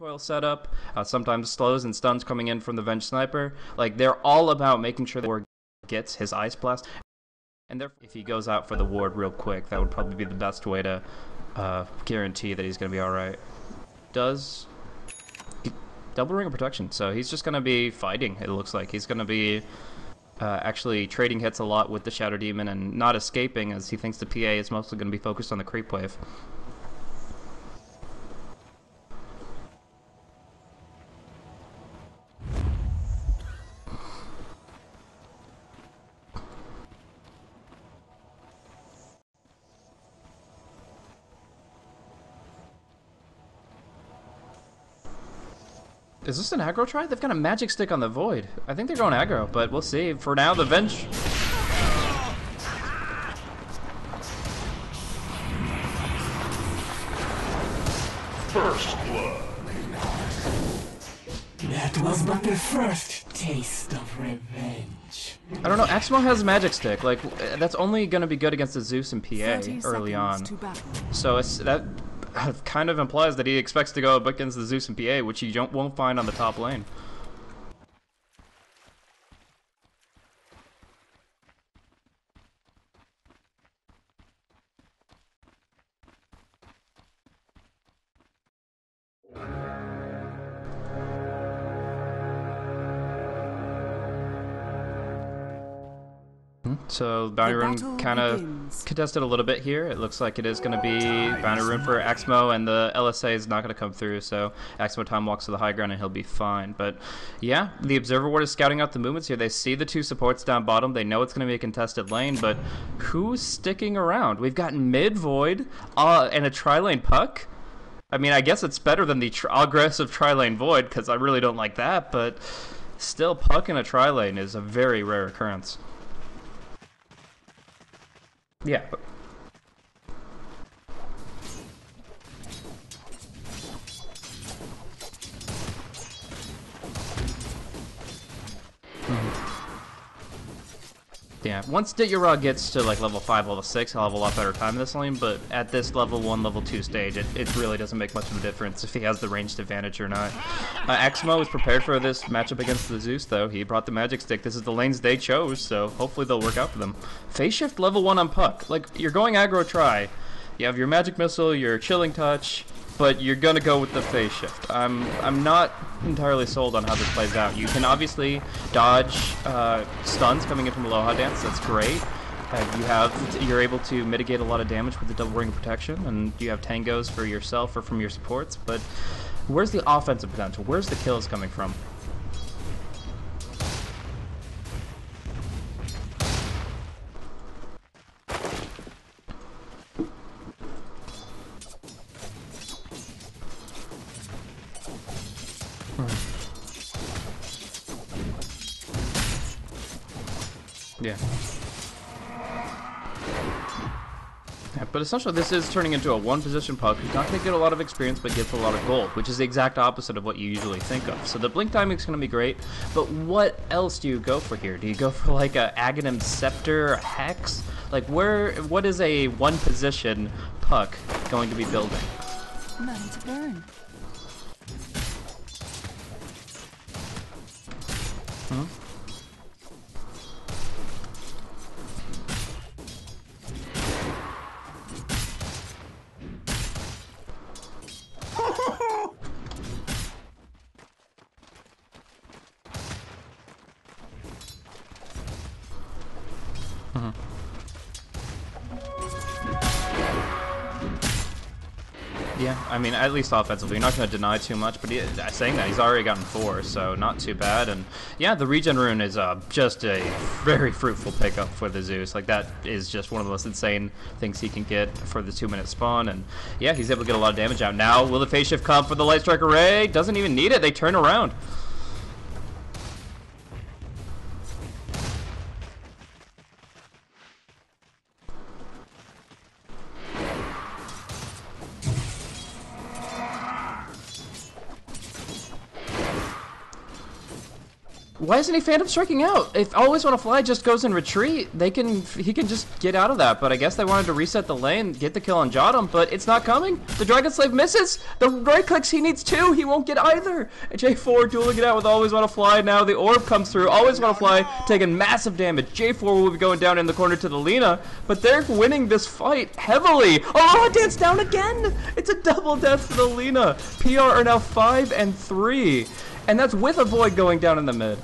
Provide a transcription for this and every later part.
recoil setup, sometimes slows and stuns coming in from the Venge Sniper. Like, they're all about making sure the ward gets his Ice Blast. And therefore, if he goes out for the ward real quick, that would probably be the best way to guarantee that he's going to be alright. Does double ring of protection, so he's just going to be fighting, it looks like. He's going to be actually trading hits a lot with the Shadow Demon and not escaping, as he thinks the PA is mostly going to be focused on the creep wave. Is this an aggro try? They've got a magic stick on the Void. I think they're going aggro, but we'll see. For now, the Venge... First blood. That was but the first taste of revenge. I don't know, Axmo has a magic stick. Like, that's only going to be good against the Zeus and PA early on. So it's that kind of implies that he expects to go up against the Zeus and PA, which you won't find on the top lane. So Bounty Rune kind of contested a little bit here. It looks like it is going to be Bounty Rune for Axmo, and the LSA is not going to come through, so Axmo time walks to the high ground and he'll be fine. But yeah, the Observer Ward is scouting out the movements here. They see the two supports down bottom. They know it's going to be a contested lane, but who's sticking around? We've got mid Void and a tri-lane Puck. I mean, I guess it's better than the aggressive tri-lane Void, because I really don't like that, but still, Puck in a tri-lane is a very rare occurrence. Yeah. Yeah, once Ditya Ra gets to like level 5, level 6, he'll have a lot better time in this lane, but at this level 1, level 2 stage, it really doesn't make much of a difference if he has the ranged advantage or not. Axmo is prepared for this matchup against the Zeus, though. He brought the magic stick. This is the lanes they chose, so hopefully they'll work out for them. Phase shift level 1 on Puck. Like, you're going aggro try. You have your magic missile, your chilling touch, but you're gonna go with the phase shift. I'm not entirely sold on how this plays out. You can obviously dodge stuns coming in from Aloha Dance. That's great. You're able to mitigate a lot of damage with the double ring of protection, and you have tangos for yourself or from your supports. But where's the offensive potential? Where's the kills coming from? Yeah. Yeah, but essentially this is turning into a one-position Puck who's not going to get a lot of experience but gets a lot of gold, which is the exact opposite of what you usually think of. So the blink timing is going to be great, but what else do you go for here? Do you go for like a Aghanim Scepter, a Hex? Like what is a one-position Puck going to be building? Money to burn. Hmm? Yeah, I mean, at least offensively, you're not going to deny too much, but saying that, he's already gotten 4, so not too bad. And yeah, the regen rune is just a very fruitful pickup for the Zeus. Like, that is just one of the most insane things he can get for the 2-minute spawn. And yeah, he's able to get a lot of damage out. Now, will the phase shift come for the Light Strike Array? Doesn't even need it. They turn around. Why isn't he Phantom Striking out? If Always Wanna Fly just goes in retreat, he can just get out of that. But I guess they wanted to reset the lane, get the kill on Jotum, but it's not coming. The Dragon Slave misses. The right clicks, he needs 2. He won't get either. J4 dueling it out with Always Wanna Fly. Now the orb comes through. Always Wanna Fly taking massive damage. J4 will be going down in the corner to the Lina, but they're winning this fight heavily. Oh, Dance down again. It's a double death for the Lina. PR are now 5 and 3. And that's with a Void going down in the mid.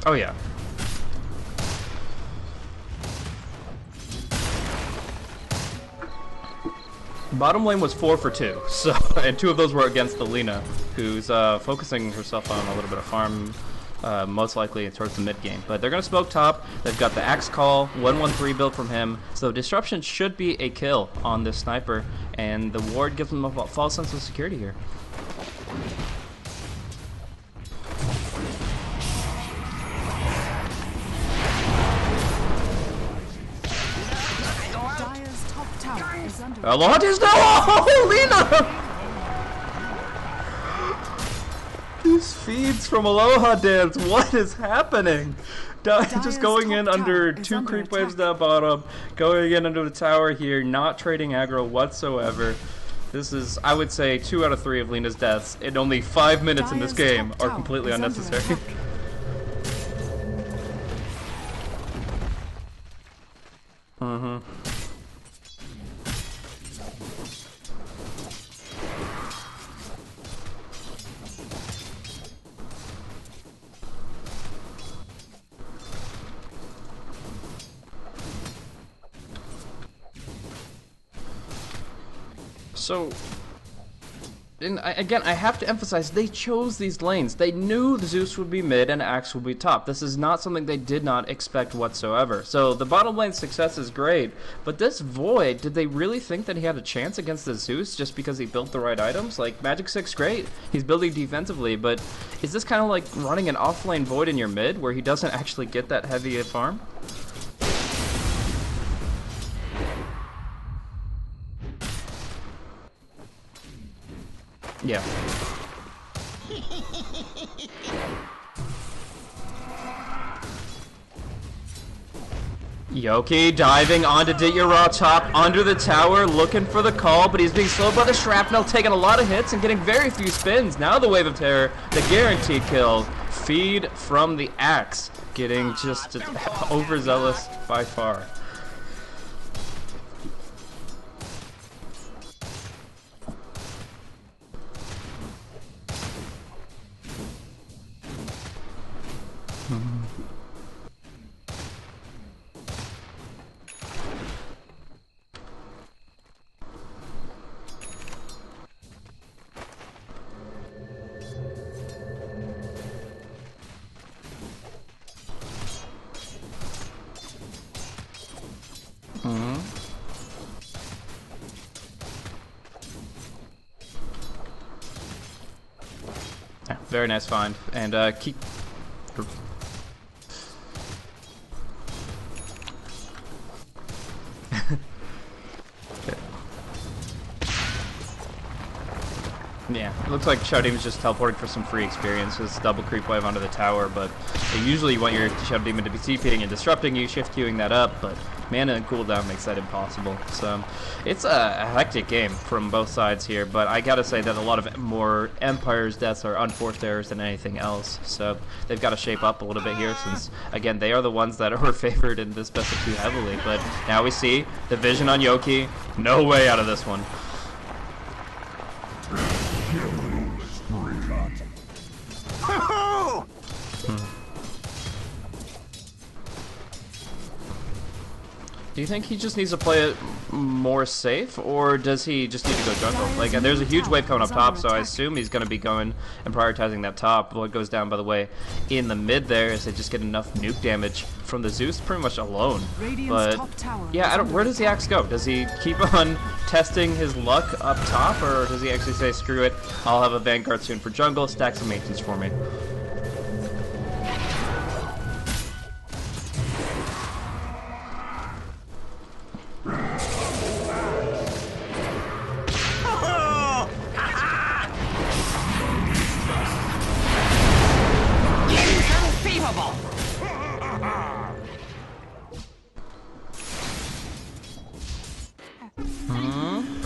Oh yeah. Bottom lane was 4 for 2, so and 2 of those were against the Lina, who's focusing herself on a little bit of farm, most likely towards the mid game. But they're gonna smoke top. They've got the Axe Call, 1-1-3 build from him, so Disruption should be a kill on this sniper, and the ward gives them a false sense of security here. Aloha is no! Oh, Lina! These feeds from Aloha Dance, what is happening? Just going in under 2 creep waves down bottom, going in under the tower here, not trading aggro whatsoever. This is, I would say, 2 out of 3 of Lina's deaths in only 5 minutes in this game are completely unnecessary. So, again, I have to emphasize, they chose these lanes. They knew the Zeus would be mid and Axe would be top. This is not something they did not expect whatsoever. So the bottom lane success is great, but this Void, did they really think that he had a chance against the Zeus just because he built the right items? Like, Magic 6, great. He's building defensively, but is this kind of like running an off-lane Void in your mid where he doesn't actually get that heavy a farm? Yeah. Yoki diving onto Ditya Ra top under the tower, looking for the call, but he's being slowed by the shrapnel, taking a lot of hits and getting very few spins. Now the Wave of Terror, the guaranteed kill, feed from the Axe, getting just overzealous by far. Yeah, very nice find, and keep. Yeah, it looks like Shadow Demon's just teleporting for some free experiences, double creep wave onto the tower, but usually you want your Shadow Demon to be TPing and disrupting you, shift queuing that up, but mana and cooldown makes that impossible. So it's a hectic game from both sides here, but I gotta say that a lot of more Empire's deaths are unforced errors than anything else, so they've got to shape up a little bit here since, again, they are the ones that are favored in this best of 2 heavily, but now we see the vision on Yoki, no way out of this one. Do you think he just needs to play it more safe, or does he just need to go jungle? Like, there's a huge wave coming up top, so I assume he's going to be going and prioritizing that top. What goes down, by the way, in the mid there is they just get enough nuke damage from the Zeus pretty much alone. But, yeah, where does the Axe go? Does he keep on testing his luck up top, or does he actually say, screw it, I'll have a Vanguard soon for jungle, stack some maintenance for me?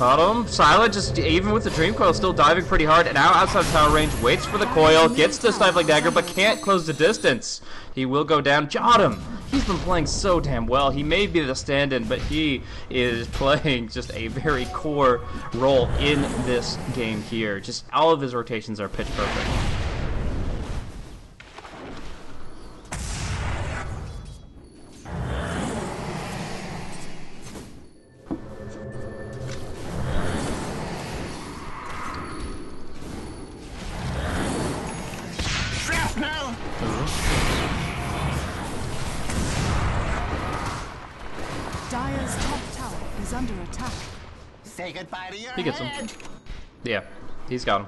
Caught him. Silent, just even with the Dream Coil, still diving pretty hard. And now outside of tower range, waits for the coil, gets the Stifling Dagger, but can't close the distance. He will go down. Jot him. He's been playing so damn well. He may be the stand-in, but he is playing just a very core role in this game here. Just all of his rotations are pitch perfect. Dire's top tower is under attack. Say goodbye to your He gets him. head. Yeah, he's got him.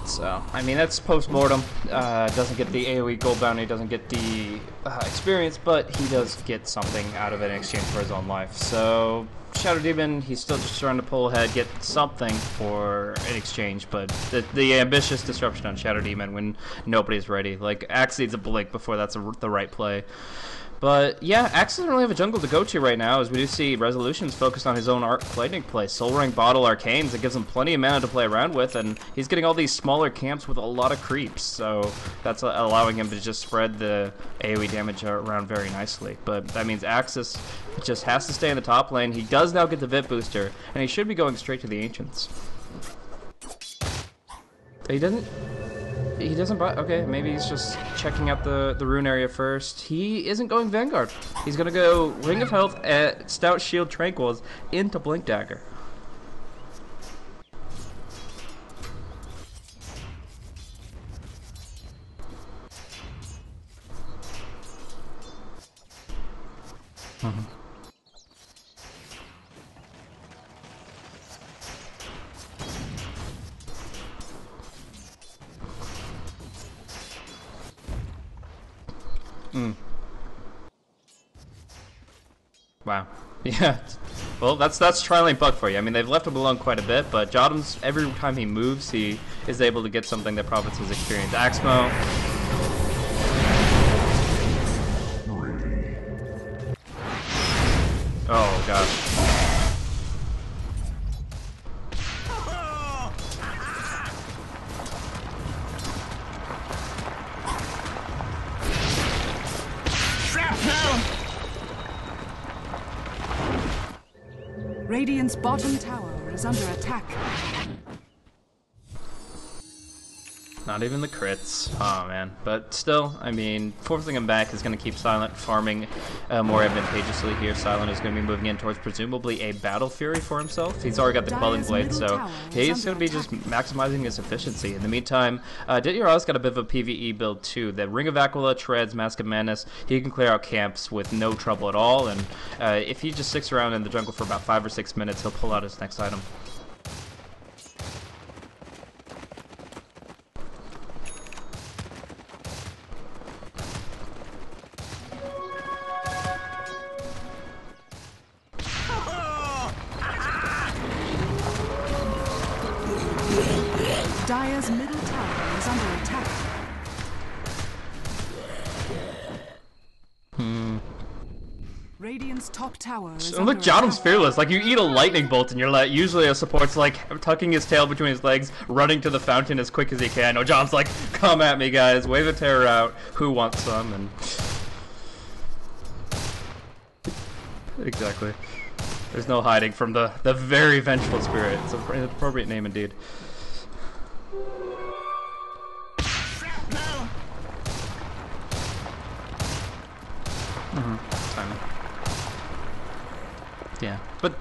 So, I mean, that's post-mortem. Doesn't get the AoE gold bounty, doesn't get the experience, but he does get something out of it in exchange for his own life. So, Shadow Demon, he's still just trying to pull ahead, get something for an exchange, but the ambitious disruption on Shadow Demon when nobody's ready. Like, Axe needs a blink before that's the right play. But yeah, Axe doesn't really have a jungle to go to right now, as we do see Resolution's focused on his own lightning play. Soul Ring, Bottle, Arcanes, it gives him plenty of mana to play around with, and he's getting all these smaller camps with a lot of creeps, so that's allowing him to just spread the AoE damage around very nicely. But that means Axis just has to stay in the top lane. He does now get the VIP booster, and he should be going straight to the Ancients. He doesn't buy. Okay, maybe he's just checking out the rune area first. He isn't going Vanguard. He's gonna go Ring of Health at Stout Shield Tranquils into Blink Dagger. Wow. Yeah. Well, that's Tri-Lane Buck for you. I mean, they've left him alone quite a bit, but Jotum's, every time he moves, he is able to get something that profits his experience. Axmo. Oh, gosh. Radiant's bottom tower is under attack. Not even the crits. Oh, man. But still, I mean, forcing him back is going to keep Silent farming more advantageously here. Silent is going to be moving in towards presumably a Battle Fury for himself. He's already got the Quelling Blade, so he's going to be just maximizing his efficiency. In the meantime, Ditya Ra's got a bit of a PvE build too. The Ring of Aquila, Treads, Mask of Madness, he can clear out camps with no trouble at all, and if he just sticks around in the jungle for about 5 or 6 minutes, he'll pull out his next item. Dire's middle tower is under attack. Radiant's top tower is Look, Jotum's fearless. Like, you eat a lightning bolt and you're like, usually a support's like tucking his tail between his legs, running to the fountain as quick as he can. No, Jotum's like, come at me, guys. Wave a terror out. Who wants some? And exactly. There's no hiding from the very vengeful spirit. It's an appropriate name indeed. Timing. Yeah, but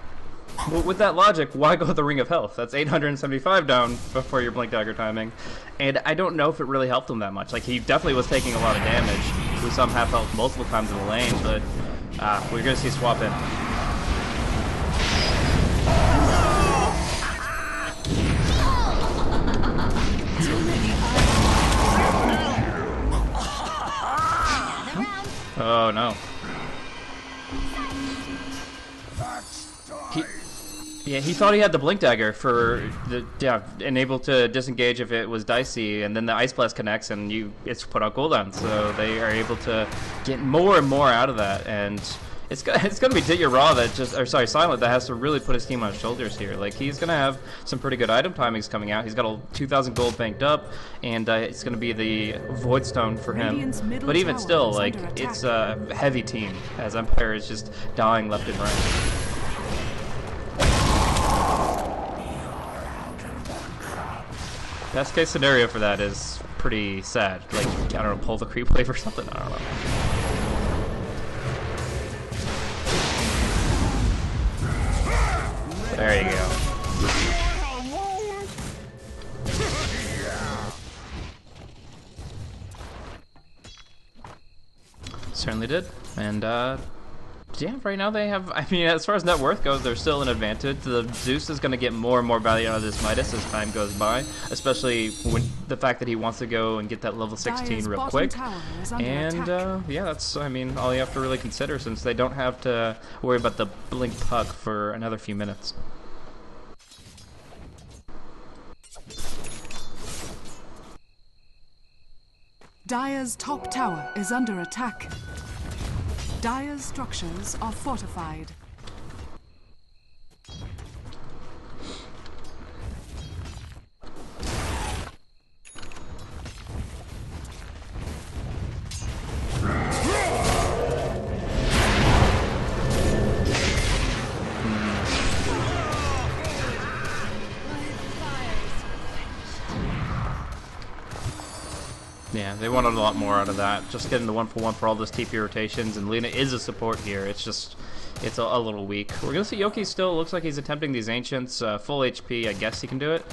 with that logic, why go with the Ring of Health? That's 875 down before your Blink Dagger timing, and I don't know if it really helped him that much. Like, he definitely was taking a lot of damage. We saw him half health multiple times in the lane, but we're gonna see swap in. Oh no. He thought he had the Blink Dagger for and able to disengage if it was dicey, and then the Ice Blast connects and it's put on cooldown, so they are able to get more and more out of that. And it's gonna be Ditya Ra that just, or sorry, Silent, that has to really put his team on his shoulders here. Like, he's gonna have some pretty good item timings coming out. He's got a 2,000 gold banked up, and it's gonna be the Void Stone for him. Radiant's middle But even tower still, is like, under attack. it's a heavy team as Empire is just dying left and right. Best case scenario for that is pretty sad. Like, I don't know, pull the creep wave or something. I don't know. There you go. Certainly did. And, yeah, right now they have, I mean, as far as net worth goes, they're still an advantage. The Zeus is going to get more and more value out of this Midas as time goes by, especially when the fact that he wants to go and get that level 16 Dire's real bottom quick. tower is under And, attack. yeah, that's, I mean, all you have to really consider since they don't have to worry about the blink puck for another few minutes. Dire's top tower is under attack. Dire's structures are fortified. Yeah, they wanted a lot more out of that. Just getting the 1-for-1 for all those TP rotations, and Lina is a support here. It's just, it's a little weak. We're gonna see Yoki still. Looks like he's attempting these Ancients. Full HP, I guess he can do it.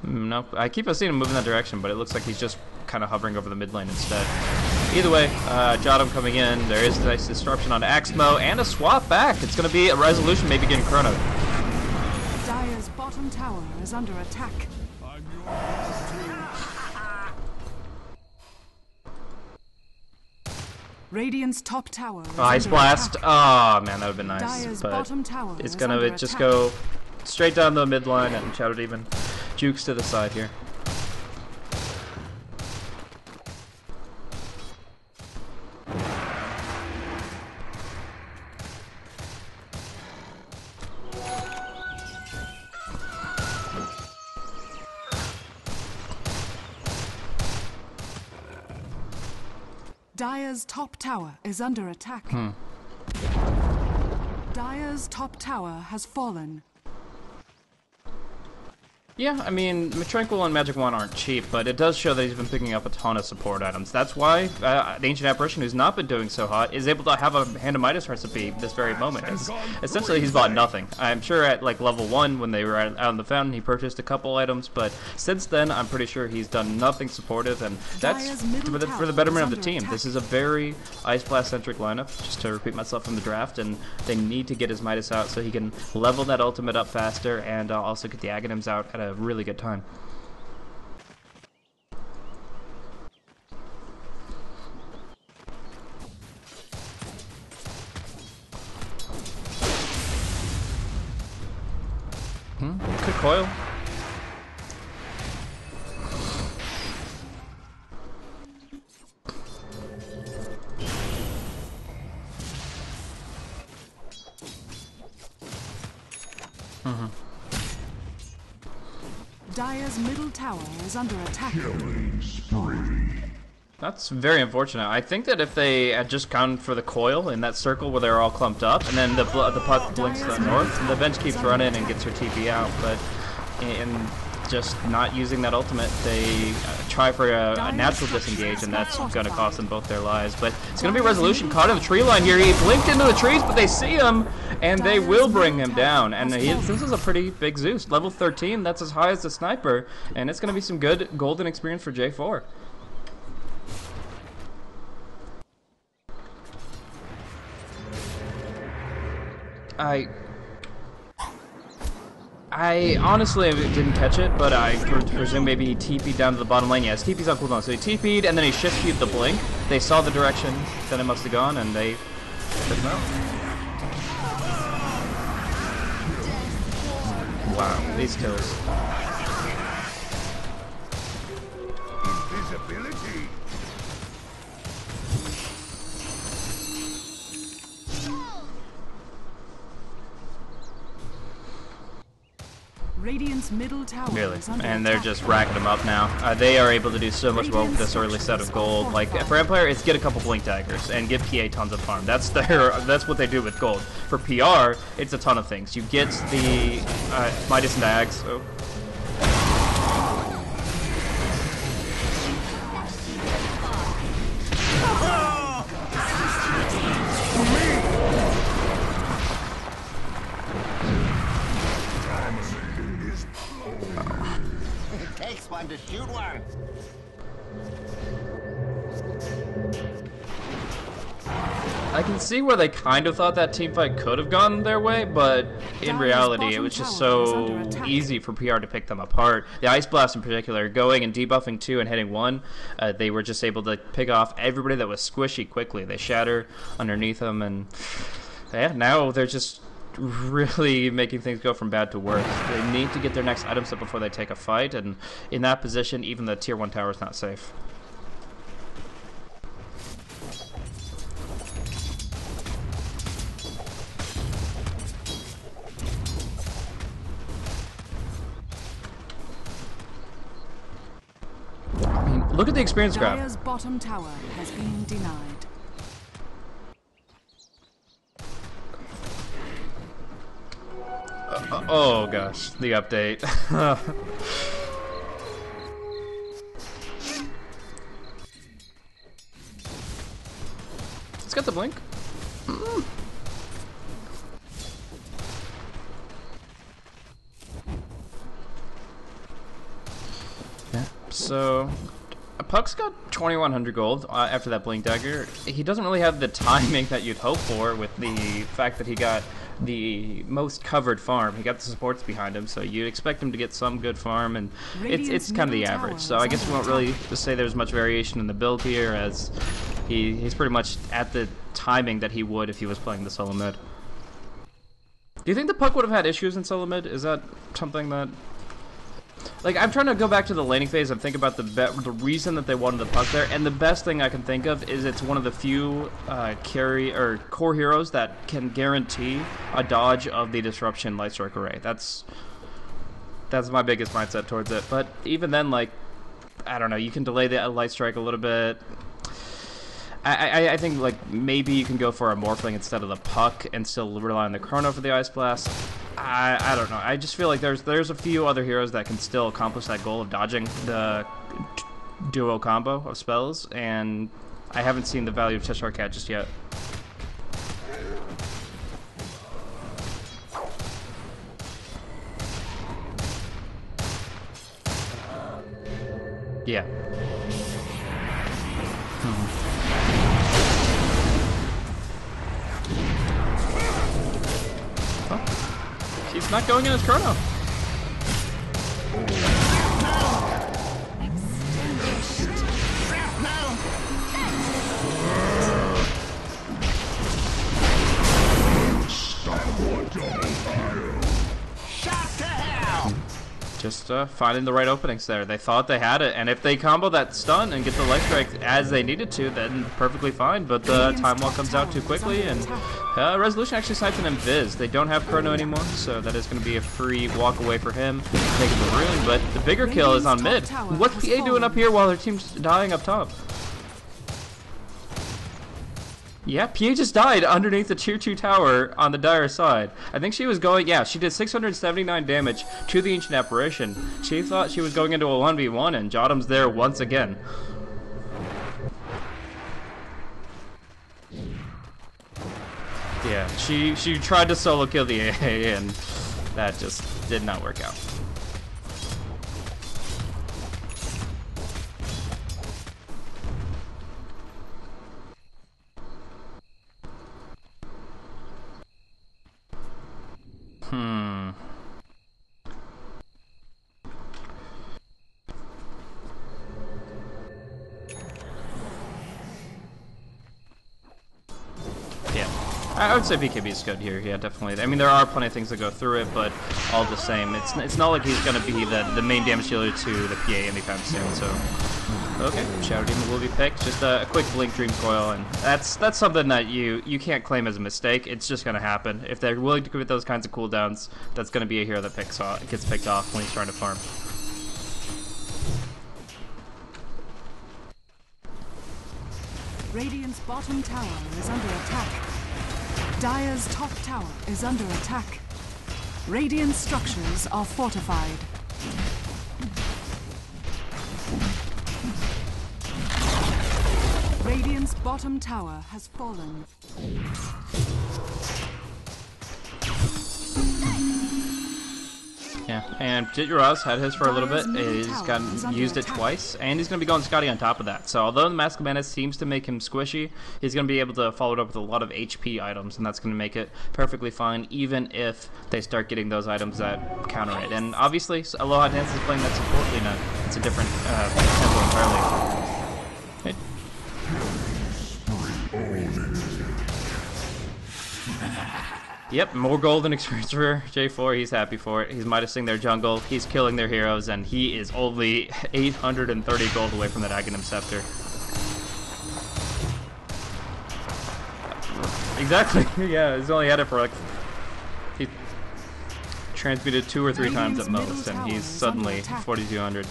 Nope. I keep on seeing him move in that direction, but it looks like he's just kind of hovering over the mid lane instead. Either way, Jottam coming in. There is a nice disruption on Axmo, and a swap back. It's gonna be a resolution, maybe getting Chrono. Dire's bottom tower is under attack. Radiant's top tower is Ice under Blast. attack. Oh man, that would've been nice. Dire's But bottom tower it's is gonna under just attack. go straight down the mid line and Shadow Demon jukes to the side here. Dire's top tower is under attack. Dire's top tower has fallen. Yeah, I mean, Tranquil and Magic Wand aren't cheap, but it does show that he's been picking up a ton of support items. That's why the Ancient Apparition, who's not been doing so hot, is able to have a Hand of Midas recipe this very moment. Essentially, he's bought nothing. I'm sure at like level 1, when they were out on the fountain, he purchased a couple items, but since then, I'm pretty sure he's done nothing supportive, and that's Dire's middle for the tower betterment is of the under team. attack. This is a very Ice Blast-centric lineup, just to repeat myself from the draft, and they need to get his Midas out so he can level that ultimate up faster and also get the Aghanims out at a really good time. Good coil. Dire's middle tower is under attack. That's very unfortunate. I think that if they had just gone for the coil in that circle where they're all clumped up, and then the puck blinks to the north, the bench keeps running and gets her TP out, but in just not using that ultimate, they try for a natural disengage, and that's going to cost them both their lives. But it's going to be a resolution caught in the tree line here. He blinked into the trees, but they see him, and they will bring him down. And this is a pretty big Zeus. Level 13, that's as high as the sniper, and it's going to be some good golden experience for J4. I honestly didn't catch it, but I presume maybe he TP'd down to the bottom lane. Yes, TP's on cooldown, so he TP'd and then he shift queued the blink. They saw the direction that it must have gone, and they took him out. Wow, these kills. Invisibility. Radiant's middle tower Really, is under and they're attack. just racking them up now. They are able to do so much more with this early set of gold. Like for Empire, it's get a couple blink daggers and give PA tons of farm. That's what they do with gold. For PR, it's a ton of things. You get the Midas and Dags. Oh. It takes one to shoot one. I can see where they kind of thought that team fight could have gone their way, but in reality, it was just so easy for PR to pick them apart. The Ice Blast in particular, going and debuffing 2 and hitting 1, they were just able to pick off everybody that was squishy quickly. They shatter underneath them, and yeah, now they're just really making things go from bad to worse. They need to get their next item set before they take a fight, and in that position, even the tier 1 tower is not safe. I mean, look at the experience graph. Dire's bottom tower has been denied. Oh gosh, the update. It's got the blink. Yeah. So, Puck's got 2,100 gold after that blink dagger. He doesn't really have the timing that you'd hope for with the fact that he got the most covered farm. He got the supports behind him, so you'd expect him to get some good farm, and it's kind of the average. So I guess we won't really say there's much variation in the build here, as he's pretty much at the timing that he would if he was playing the solo mid. Do you think the Puck would have had issues in solo mid? Is that something that... Like, I'm trying to go back to the laning phase and think about the reason that they wanted the Puck there, and the best thing I can think of is it's one of the few carry or core heroes that can guarantee a dodge of the Disruption Lightstrike Array. That's my biggest mindset towards it. But even then, like, I don't know, you can delay the Lightstrike a little bit. I think, like, maybe you can go for a Morphling instead of the Puck and still rely on the Chrono for the Ice Blast. I don't know. I just feel like there's a few other heroes that can still accomplish that goal of dodging the duo combo of spells, and I haven't seen the value of Cheshire Cat just yet. Yeah. He's not going in his Chrono. Just finding the right openings there. They thought they had it, and if they combo that stun and get the life strike as they needed to, then perfectly fine. But the time wall comes out too quickly, and Resolution actually sniped an Invis. They don't have Chrono anymore, so that is going to be a free walk away for him, taking the rune. But the bigger kill is on mid. What's PA doing up here while their team's dying up top? Yeah, PA just died underneath the tier 2 tower on the Dire side. I think she was going, yeah, she did 679 damage to the Ancient Apparition. She thought she was going into a 1v1, and Jotum's there once again. Yeah, she tried to solo kill the AA, and that just did not work out. Yeah, I would say BKB is good here. Yeah, definitely. I mean, there are plenty of things that go through it, but all the same, it's not like he's going to be the main damage dealer to the PA anytime soon. So Okay, Shadow Demon will be picked. Just a quick blink Dream Coil, and that's something that you can't claim as a mistake. It's just gonna happen. If they're willing to commit those kinds of cooldowns, that's gonna be a hero that gets picked off when he's trying to farm. Radiant's bottom tower is under attack. Dire's top tower is under attack. Radiant structures are fortified. Radiant's bottom tower has fallen. Yeah, and Ditya Ra's had his for a little bit. He's used it twice, and he's going to be going Scotty on top of that. So although the Mask of Menace seems to make him squishy, he's going to be able to follow it up with a lot of HP items, and that's going to make it perfectly fine, even if they start getting those items that counter it. And obviously, Aloha Dance is playing that support lane. It's a different tempo entirely. Hey. Yep, more golden experience for J4. He's happy for it. He's Midasing their jungle. He's killing their heroes, and he is only 830 gold away from that Aghanim Scepter. Exactly. Yeah, he's only had it for like... He transmuted 2 or 3 times at most, and he's suddenly 4,200.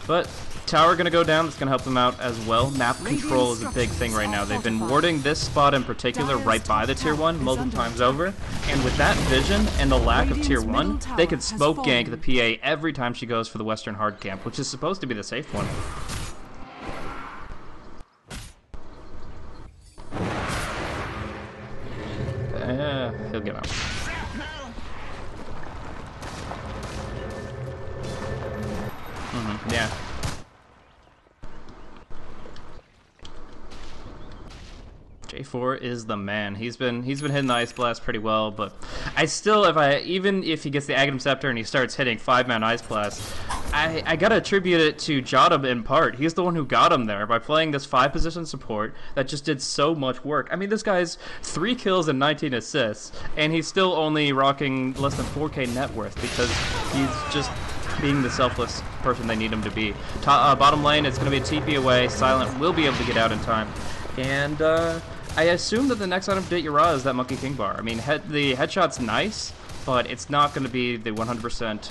But tower gonna go down. That's gonna help them out as well. Map control is a big thing right now. They've been warding this spot in particular right by the tier 1 multiple times over, and with that vision and the lack of tier 1, they could smoke gank the PA every time she goes for the Western hard camp, which is supposed to be the safe one. He'll get out. Yeah. J4 is the man. He's been hitting the Ice Blast pretty well, but I still, even if he gets the Aghanim Scepter and he starts hitting 5-man Ice Blast, I gotta attribute it to Jottam in part. He's the one who got him there by playing this 5-position support that just did so much work. I mean, this guy's 3 kills and 19 assists, and he's still only rocking less than 4k net worth because he's just being the selfless person they need him to be. Bottom lane, it's going to be a TP away. Silent will be able to get out in time. And I assume that the next item for Ditya Ra is that Monkey King bar. I mean, the headshot's nice, but it's not going to be the 100%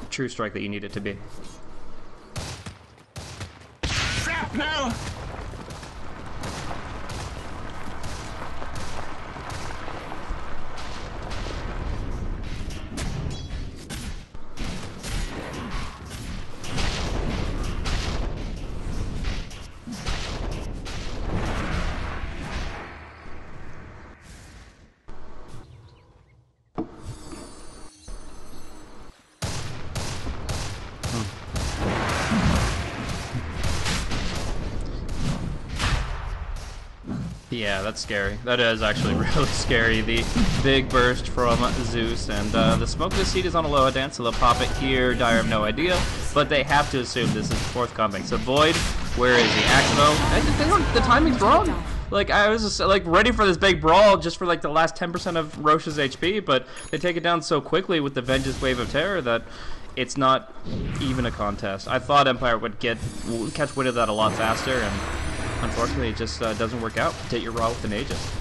true strike that you need it to be. Shrapnel! Yeah, that's scary. That is actually really scary. The big burst from Zeus, and the smoke this seed is on Aloha Dance, so they'll pop it here. Dire have no idea, but they have to assume this is forthcoming. So Void, where is he? Axmo? The timing's wrong. Like, I was just, like, ready for this big brawl just for, like, the last 10% of Roche's HP, but they take it down so quickly with the Vengeance Wave of Terror that it's not even a contest. I thought Empire would catch wind of that a lot faster, and unfortunately it just doesn't work out. Ditya Ra with an Aegis.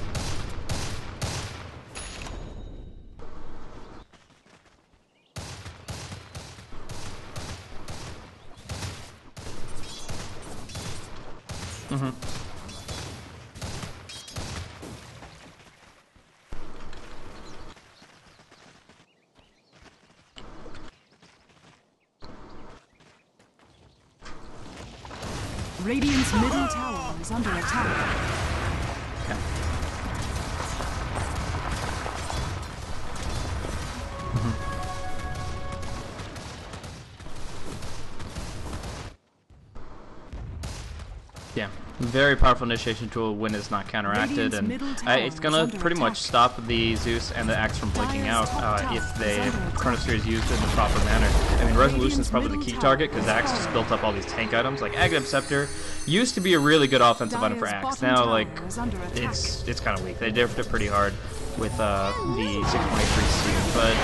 Radiant's middle tower is under attack. Okay. Yeah, very powerful initiation tool when it's not counteracted, and it's gonna pretty much stop the Zeus and the Axe from blinking out if the Chronosphere is used in the proper manner. I mean, Resolution is probably the key target because Axe just built up all these tank items. Like Aghanim Scepter used to be a really good offensive item for Axe. Now, like, it's kind of weak. They nerfed it pretty hard with the 6.83 seed, but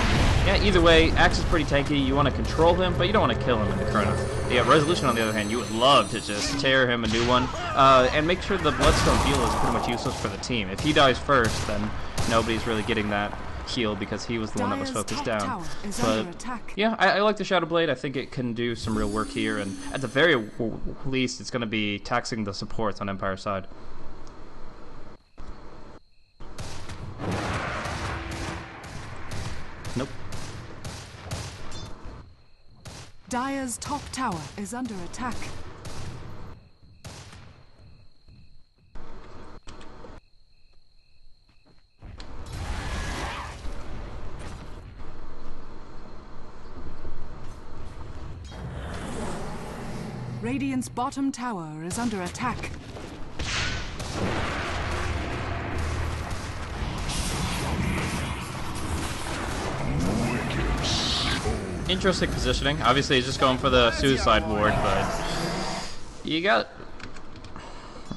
Yeah, either way, Axe is pretty tanky. You want to control him, but you don't want to kill him in the Chrono. Yeah, Resolution, on the other hand, you would love to just tear him a new one, and make sure the Bloodstone heal is pretty much useless for the team. If he dies first, then nobody's really getting that heal because he was the one that was focused down. But yeah, I like the Shadow Blade. I think it can do some real work here, and at the very least, it's going to be taxing the supports on Empire's side. Nope. Dire's top tower is under attack. Radiant's bottom tower is under attack. Interesting positioning. Obviously, he's just going for the suicide ward, but you got.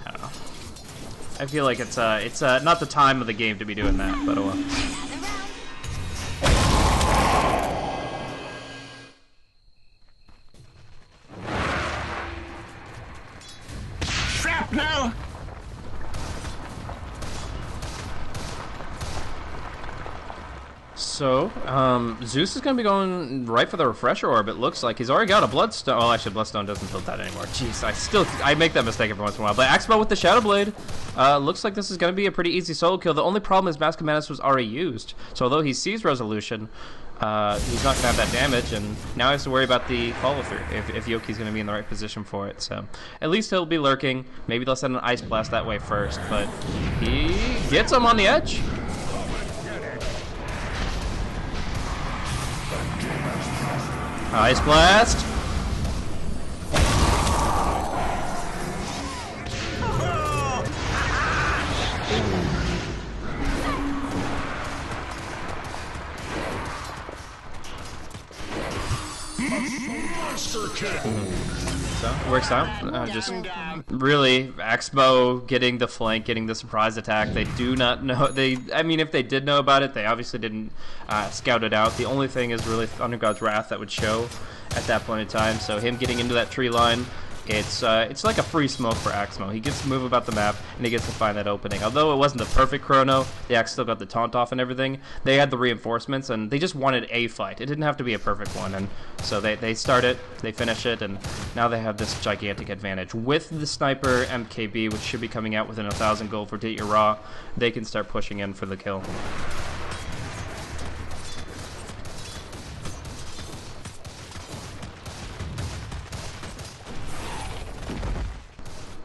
I don't know. I feel like it's not the time of the game to be doing that, but oh well. Shrapnel! So, Zeus is going to be going right for the Refresher Orb, it looks like. He's already got a Bloodstone. Oh, actually, Bloodstone doesn't build that anymore. Jeez, I make that mistake every once in a while. But Axmo with the Shadow Blade. Looks like this is going to be a pretty easy solo kill. The only problem is Mask of Madness was already used. So, although he sees Resolution, he's not going to have that damage. And now he has to worry about the follow-through if Yoki's going to be in the right position for it. So, at least he'll be lurking. Maybe they'll send an Ice Blast that way first. But he gets him on the edge. Ice Blast. Monster kill. So, works out. Just really, Axmo getting the flank, getting the surprise attack. They do not know. I mean, if they did know about it, they obviously didn't scout it out. The only thing is really Thunder God's Wrath that would show at that point in time. So him getting into that tree line, it's like a free smoke for Axmo. He gets to move about the map, and he gets to find that opening. Although it wasn't the perfect chrono, the Axe still got the taunt off and everything. They had the reinforcements, and they just wanted a fight. It didn't have to be a perfect one, and so they start it, they finish it, and now they have this gigantic advantage. With the Sniper MKB, which should be coming out within 1,000 gold for Ditya Ra, they can start pushing in for the kill.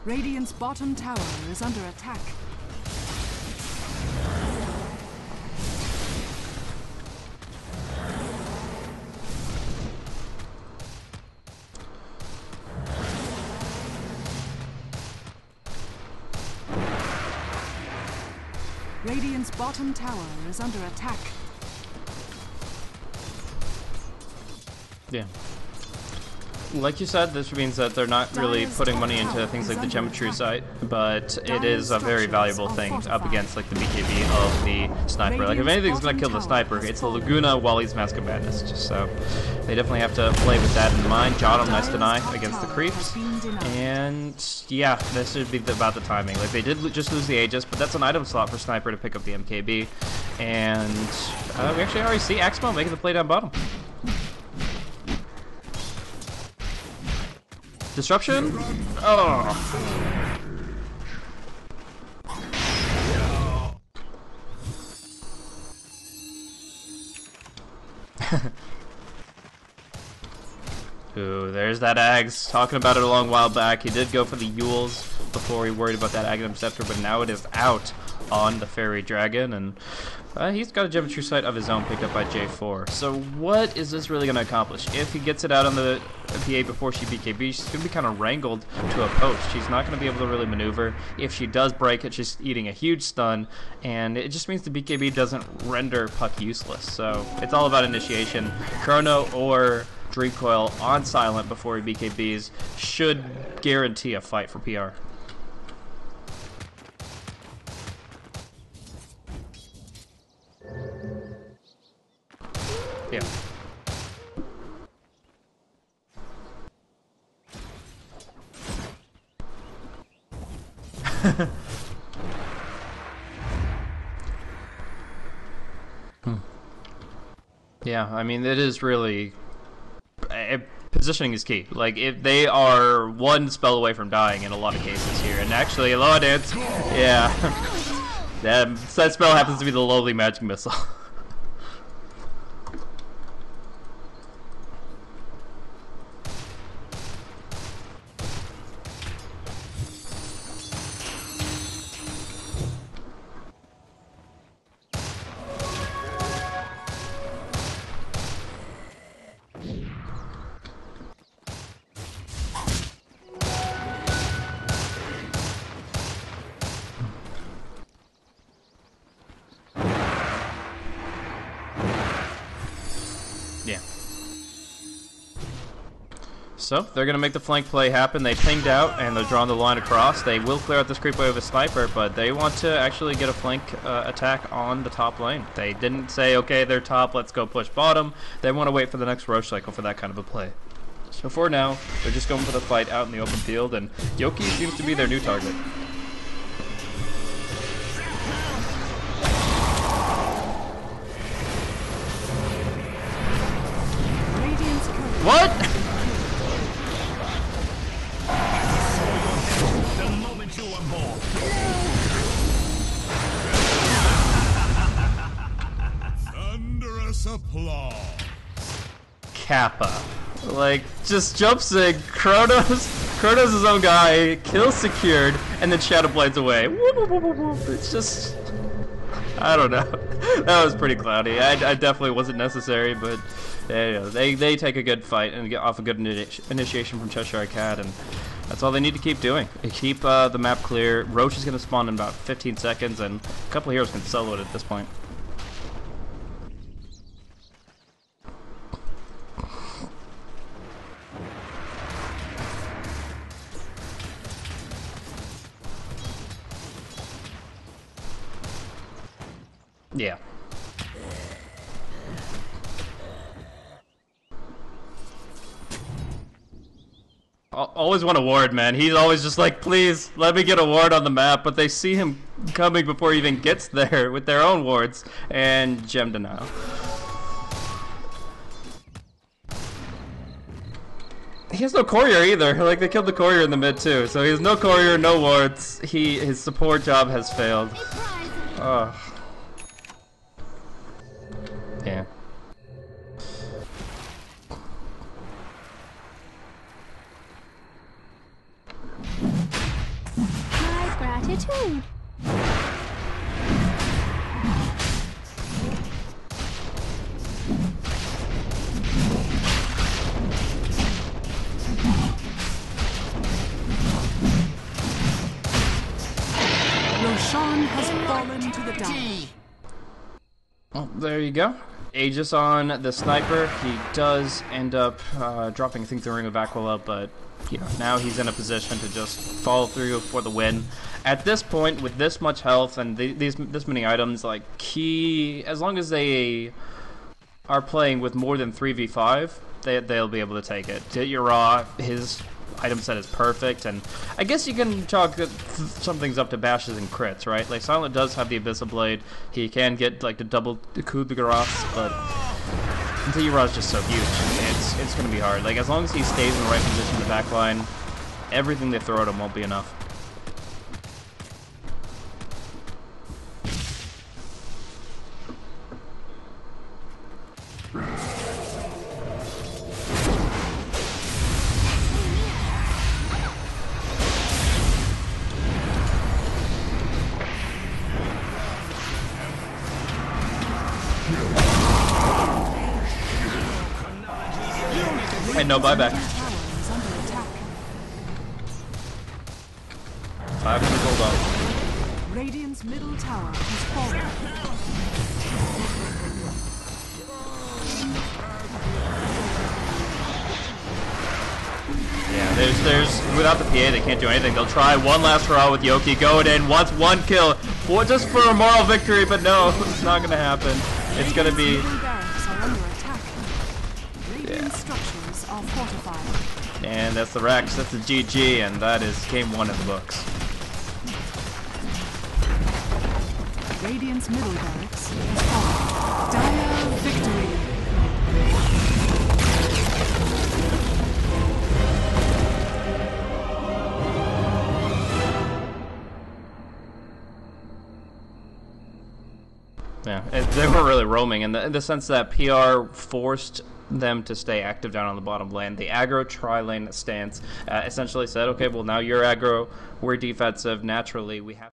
Radiant's bottom tower is under attack. Radiant's bottom tower is under attack. Yeah. Like you said, this means that they're not really putting money into things like the Geometry site, but it is a very valuable thing up against like the BKB of the Sniper. Like if anything's gonna kill the Sniper, it's the Laguna while he's Mask of Madness. Just so they definitely have to play with that in mind. Jottum, nice deny against the creeps, and yeah, this should be about the timing. Like they did just lose the Aegis, but that's an item slot for Sniper to pick up the MKB, and we actually already see Axmo making the play down bottom. Disruption? Oh. Ooh, there's that Ags. Talking about it a long while back. He did go for the Yules before he worried about that Aghanim Scepter, but now it is out on the Fairy Dragon, and he's got a Geometry Sight of his own picked up by J4. So what is this really going to accomplish? If he gets it out on the PA before she BKB, she's going to be kind of wrangled to a post. She's not going to be able to really maneuver. If she does break it, she's eating a huge stun, and it just means the BKB doesn't render Puck useless. So it's all about initiation. Chrono or Dream Coil on silent before he BKBs should guarantee a fight for PR. Yeah. Yeah, I mean, it is really... positioning is key. Like, if they are one spell away from dying in a lot of cases here, and actually, a lot of dance, yeah, that spell happens to be the lowly magic missile. Yeah. So, they're going to make the flank play happen. They pinged out, and they're drawing the line across. They will clear out this creep wave with a sniper, but they want to actually get a flank attack on the top lane. They didn't say, okay, they're top, let's go push bottom. They want to wait for the next Roche cycle for that kind of a play. So for now, they're just going for the fight out in the open field, and Yoki seems to be their new target. What? The moment you were born. Thunderous applause. Kappa. Like, just jumps in, Kronos his own guy, kill secured, and then Shadow Blades away. Whoop, whoop, whoop, whoop, whoop. It's just... I don't know. That was pretty cloudy. I definitely wasn't necessary, but there you go. They take a good fight and get off a good initiation from Cheshire Cat, and that's all they need to keep doing. They keep the map clear. Roche is going to spawn in about 15 seconds, and a couple of heroes can solo it at this point. Yeah. Always want a ward, man. He's always just like, please, let me get a ward on the map, but they see him coming before he even gets there with their own wards, and gem denial. He has no courier either. Like, they killed the courier in the mid too, so he has no courier, no wards. His support job has failed. Ugh. Yeah. My gratitude. Roshan has fallen to the down. Well, there you go. Aegis on the sniper. He does end up dropping, I think, the Ring of Aquila, but you know, now he's in a position to just follow through for the win. At this point, with this much health and this many items, like, as long as they are playing with more than 3v5, they'll be able to take it. Ditya Ra, his item set is perfect, and I guess you can chalk some things up to bashes and crits, right? Like, Silent does have the Abyssal Blade. He can get like the coup de grace, but Ditya Ra is just so huge. It's gonna be hard. Like, as long as he stays in the right position in the back line, everything they throw at him won't be enough. And no buyback. 500 gold off. Radiant's middle tower has fallen. Yeah, there's without the PA they can't do anything. They'll try one last hurrah with Yoki, going in, wants one kill, just for a moral victory, but no, it's not gonna happen. It's gonna be. And that's the Rex, that's the GG, and that is game 1 in the books. Radiant's middle barracks has fallen. Dire victory. Yeah, they were really roaming in the sense that PR forced them to stay active down on the bottom lane. The aggro tri-lane stance essentially said, okay, well now you're aggro, we're defensive, naturally we have